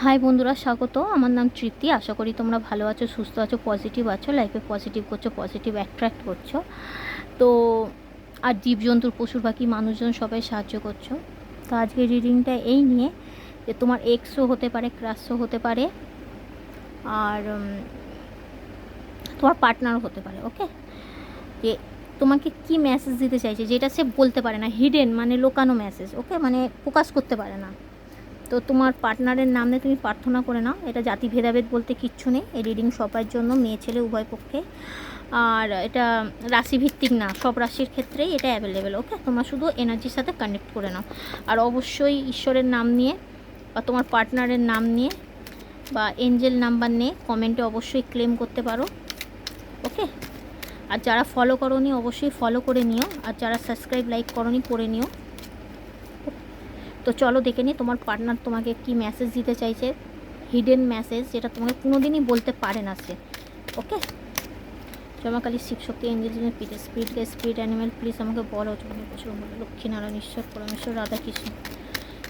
High বন্ধুরা, স্বাগত। আমার নাম তৃপ্তি। আশা করি তোমরা ভালো আছো, সুস্থ আছো, পজিটিভ আছো, লাইফে পজিটিভ করছো, পজিটিভ অ্যাট্রাক্ট করছো। তো আর জীবজন্তুর, পশুর পাখি, মানুষজন সবাই সাহায্য করছো। তো আজকের রিডিংটা এই নিয়ে যে তোমার এক্সও হতে পারে, ক্রাশও হতে পারে, আর তোমার পার্টনারও হতে পারে। ওকে, যে তোমাকে কি মেসেজ দিতে চাইছে, যেটা সে বলতে পারে না, হিডেন মানে লোকানো মেসেজ। ওকে, মানে প্রকাশ করতে পারে না। তো তোমার পার্টনারের নামে তুমি প্রার্থনা করে নাও। এটা জাতি ভেদাভেদ বলতে কিচ্ছু নেই। এই রিডিং সবার জন্য, মেয়ে ছেলে উভয় পক্ষে। আর এটা রাশিভিত্তিক না, সব রাশির ক্ষেত্রেই এটা অ্যাভেলেবেল। ওকে, তোমরা শুধু এনার্জির সাথে কানেক্ট করে নাও। আর অবশ্যই ঈশ্বরের নাম নিয়ে বা তোমার পার্টনারের নাম নিয়ে বা এঞ্জেল নাম্বার নিয়ে কমেন্টে অবশ্যই ক্লেম করতে পারো। ওকে, আর যারা ফলো করোনি অবশ্যই ফলো করে নিও, আর যারা সাবস্ক্রাইব লাইক করোনি করে নিও। তো চলো দেখে নিই তোমার পার্টনার তোমাকে কি মেসেজ দিতে চাইছে, হিডেন মেসেজ, যেটা তোমাকে কোনোদিনই বলতে পারে না সে। ওকে, জমাকালী Shivashakti, angel, spirit, spirit animal, please আমাকে বলো তোমাকে বজরঙ্গলী, লক্ষ্মীনারায়ণ, ঈশ্বর, পরমেশ্বর, রাধাকৃষ্ণ,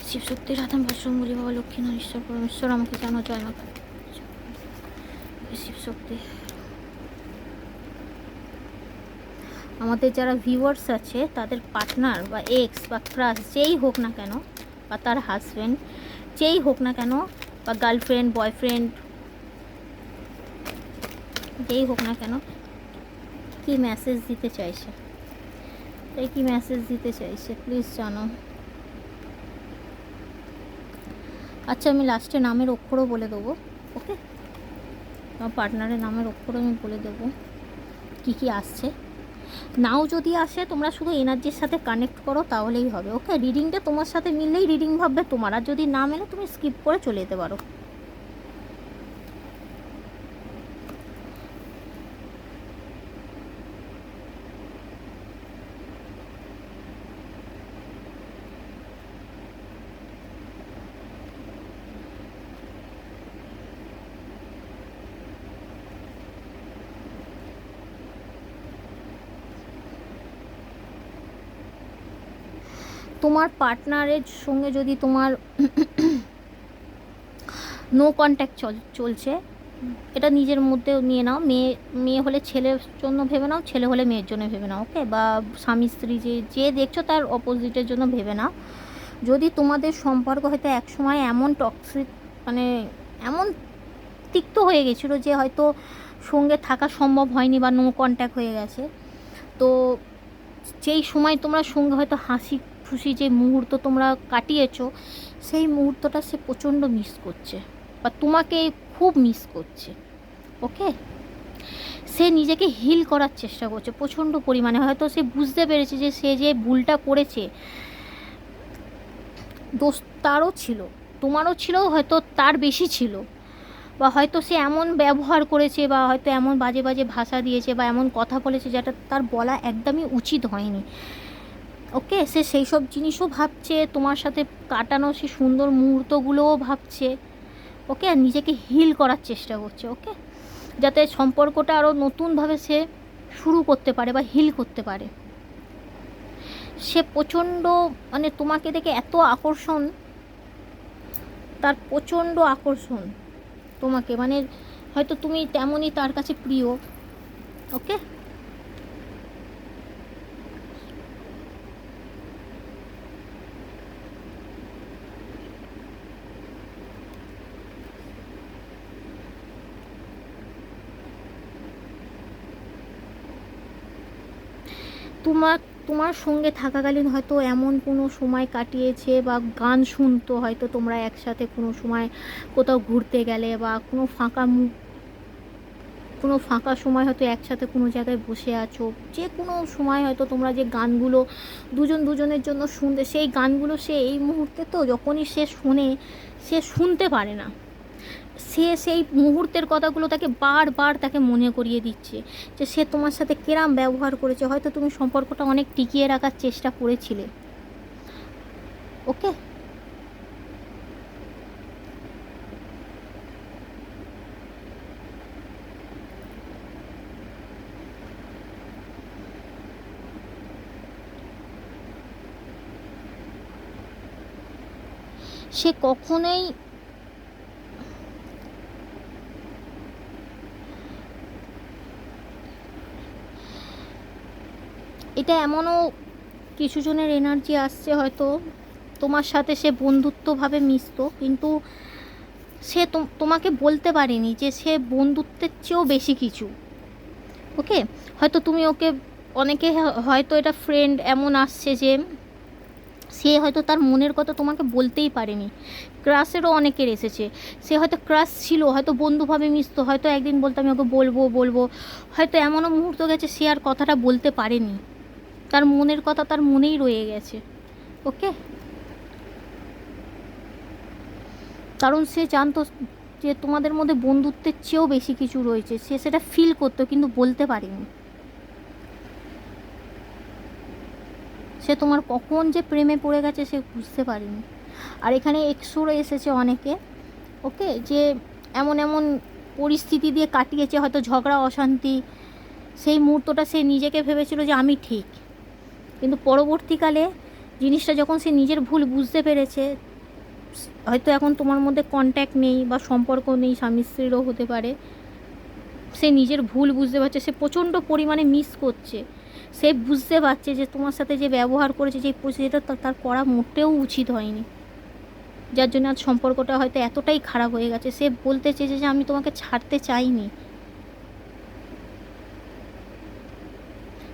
শিবশক্তি, রাধা, বজরঙ্গলী, বাবা লক্ষ্মীনারায়ণ, ঈশ্বর, পরমেশ্বর, আমাকে জানো, জয় মা কালী, শিবশক্তি। আমাদের যারা ভিউয়ার্স আছে তাদের পার্টনার বা এক্স বা ক্রাশ যেই হোক না কেন, বা তার হাজব্যান্ড যেই হোক না কেন, বা গার্লফ্রেন্ড, বয়ফ্রেন্ড যেই হোক না কেন, কি মেসেজ দিতে চাইছে, তাই কি মেসেজ দিতে চাইছে প্লিজ জানো। আচ্ছা, আমি লাস্টে নামের অক্ষরও বলে দেবো। ওকে, আমার পার্টনারের নামের অক্ষরও আমি বলে দেবো কি কি আসছে। নাও যদি আসে, তোমরা শুধু এনার্জির সাথে কানেক্ট করো, তাহলেই হবে। ওকে, রিডিংটা তোমার সাথে মিললেই রিডিং ভাববে তোমার, আর যদি না মেলে তুমি স্কিপ করে চলে যেতে পারো। তোমার পার্টনারের সঙ্গে যদি তোমার নো কন্ট্যাক্ট চলছে, এটা নিজের মধ্যে নিয়ে নাও। মেয়ে মেয়ে হলে ছেলের জন্য ভেবে নাও, ছেলে হলে মেয়ের জন্য ভেবে নাও। ওকে, বা স্বামী স্ত্রী যে যে দেখছো তার অপোজিটের জন্য ভেবে নাও। যদি তোমাদের সম্পর্ক হয়তো একসময় এমন টক্সিক, মানে এমন তিক্ত হয়ে গেছিলো যে হয়তো সঙ্গে থাকা সম্ভব হয়নি বা নো কন্ট্যাক্ট হয়ে গেছে, তো যেই সময় তোমরা সঙ্গে হয়তো হাসি খুশি যে মুহূর্ত তোমরা কাটিয়েছো, সেই মুহূর্তটা সে প্রচণ্ড মিস করছে বা তোমাকে খুব মিস করছে। ওকে, সে নিজেকে হিল করার চেষ্টা করছে প্রচণ্ড পরিমাণে। হয়তো সে বুঝতে পেরেছে যে সে যে ভুলটা করেছে, দোষ তারও ছিল, তোমারও ছিল, হয়তো তার বেশি ছিল। বা হয়তো সে এমন ব্যবহার করেছে, বা হয়তো এমন বাজে বাজে ভাষা দিয়েছে, বা এমন কথা বলেছে যেটা তার বলা একদমই উচিত হয়নি। ওকে, সে সেই সব জিনিসও ভাবছে, তোমার সাথে কাটানো সেই সুন্দর মুহূর্তগুলোও ভাবছে। ওকে, আর নিজেকে হিল করার চেষ্টা করছে। ওকে, যাতে সম্পর্কটা আরও নতুনভাবে সে শুরু করতে পারে বা হিল করতে পারে। সে প্রচণ্ড, মানে তোমাকে দেখে এত আকর্ষণ, তার প্রচণ্ড আকর্ষণ তোমাকে, মানে হয়তো তুমি তেমনই তার কাছে প্রিয়। ওকে, তোমার তোমার সঙ্গে থাকাকালীন হয়তো এমন কোনো সময় কাটিয়েছে, বা গান শুনতো হয়তো তোমরা একসাথে কোনো সময় কোথাও ঘুরতে গেলে, বা কোনো ফাঁকা সময় হয়তো একসাথে কোনো জায়গায় বসে আছো, যে কোনো সময় হয়তো তোমরা যে গানগুলো দুজন দুজনের জন্য শুনতে, সেই গানগুলো সে এই মুহূর্তে, তো যখনই সে শোনে, সে শুনতে পারে না, সে সেই মুহূর্তের কথাগুলো তাকে বারবার তাকে মনে করিয়ে দিচ্ছে যে সে তোমার সাথে কিরম ব্যবহার করেছে। হয়তো তুমি সম্পর্কটা অনেক টিকিয়ে রাখার চেষ্টা করেছিলে। ওকে, সে কখনোই এটা এমনও কিছু জনের এনার্জি আসছে, হয়তো তোমার সাথে সে বন্ধুত্বভাবে মিশতো, কিন্তু সে তোমাকে বলতে পারেনি যে সে বন্ধুত্বের চেয়েও বেশি কিছু। ওকে, হয়তো তুমি ওকে, অনেকে হয়তো এটা ফ্রেন্ড এমন আসছে যে সে হয়তো তার মনের কথা তোমাকে বলতেই পারেনি। ক্রাশেরও অনেকের এসেছে, সে হয়তো ক্রাশ ছিল, হয়তো বন্ধুভাবে মিশতো, হয়তো একদিন বলতো আমি ওকে বলবো বলবো, হয়তো এমনও মুহূর্ত গেছে সে আর কথাটা বলতে পারেনি, তার মনের কথা তার মনেই রয়ে গেছে। ওকে, কারণ সে জানতো যে তোমাদের মধ্যে বন্ধুত্বের চেয়েও বেশি কিছু রয়েছে, সে সেটা ফিল করতো কিন্তু বলতে পারেনি। সে তোমার কখন যে প্রেমে পড়ে গেছে সে বুঝতে পারেনি। আর এখানে এক্সোরও এসেছে অনেকে। ওকে, যে এমন এমন পরিস্থিতি দিয়ে কাটিয়েছে, হয়তো ঝগড়া অশান্তি, সেই মুহূর্তটা সে নিজেকে ভেবেছিল যে আমি ঠিক, কিন্তু পরবর্তীকালে জিনিসটা যখন সে নিজের ভুল বুঝতে পেরেছে, হয়তো এখন তোমার মধ্যে কন্ট্যাক্ট নেই বা সম্পর্ক নেই, স্বামী স্ত্রীরও হতে পারে, সে নিজের ভুল বুঝতে পারছে, সে প্রচণ্ড পরিমাণে মিস করছে, সে বুঝতে পারছে যে তোমার সাথে যে ব্যবহার করেছে, যে পরিস্থিতিটা তার করা মোটেও উচিত হয়নি, যার জন্য আজ সম্পর্কটা হয়তো এতটাই খারাপ হয়ে গেছে। সে বলতে চেয়েছে যে আমি তোমাকে ছাড়তে চাইনি,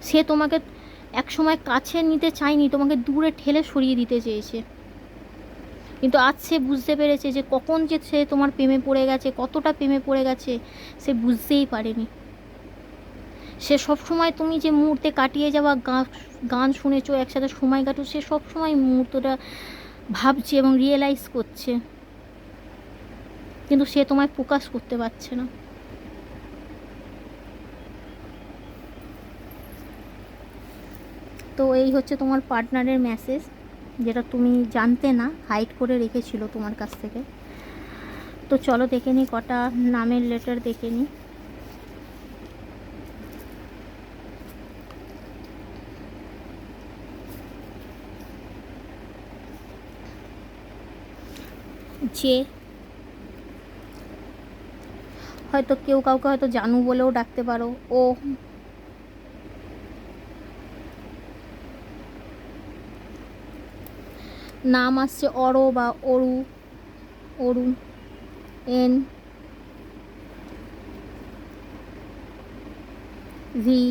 সে তোমাকে একসময় কাছে নিতে চায়নি, তোমাকে দূরে ঠেলে সরিয়ে দিতে চেয়েছে, কিন্তু আজ সে বুঝতে পেরেছে যে কখন যে সে তোমার প্রেমে পড়ে গেছে, কতটা প্রেমে পড়ে গেছে সে বুঝতেই পারেনি। সে সবসময় তুমি যে মুহূর্তে কাটিয়ে যাওয়া গান শুনেছো, একসাথে সময় কাটো, সে সবসময় মুহূর্তটা ভাবছে এবং রিয়েলাইজ করছে, কিন্তু সে তোমায় প্রকাশ করতে পারছে না। তো এই হচ্ছে তোমার পার্টনারের মেসেজ, যেটা তুমি জানতে না, হাইড করে রেখেছিল তোমার কাছ থেকে। তো চলো দেখে নিই কটা নামের লেটার দেখে নিই। যে হয়তো কেউ কাউকে হয়তো জানু বলেও ডাকতে পারো। ও, নাম আসছে অরো বা অরু, অরু, N, V,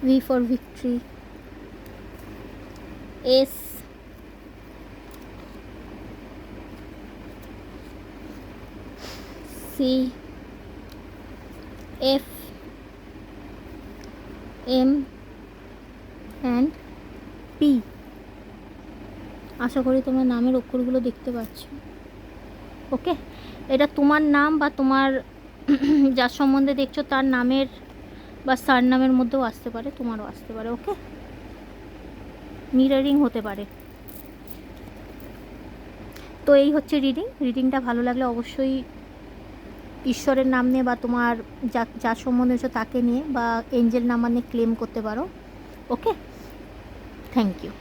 V for victory, S, C, F, M and P. আশা করি তোমরা নামের অক্ষরগুলো দেখতে পাচ্ছ। ওকে, এটা তোমার নাম বা তোমার যার সম্বন্ধে দেখছো তার নামের বা সার নামের মধ্যেও আসতে পারে, তোমারও আসতে পারে। ওকে, মিররিং হতে পারে। তো এই হচ্ছে রিডিংটা ভালো লাগলে অবশ্যই ঈশ্বরের নাম নিয়ে বা তোমার যার সম্বন্ধে হচ্ছে তাকে নিয়ে বা এঞ্জেল নাম্বার নিয়ে ক্লেম করতে পারো। ওকে, থ্যাংক ইউ।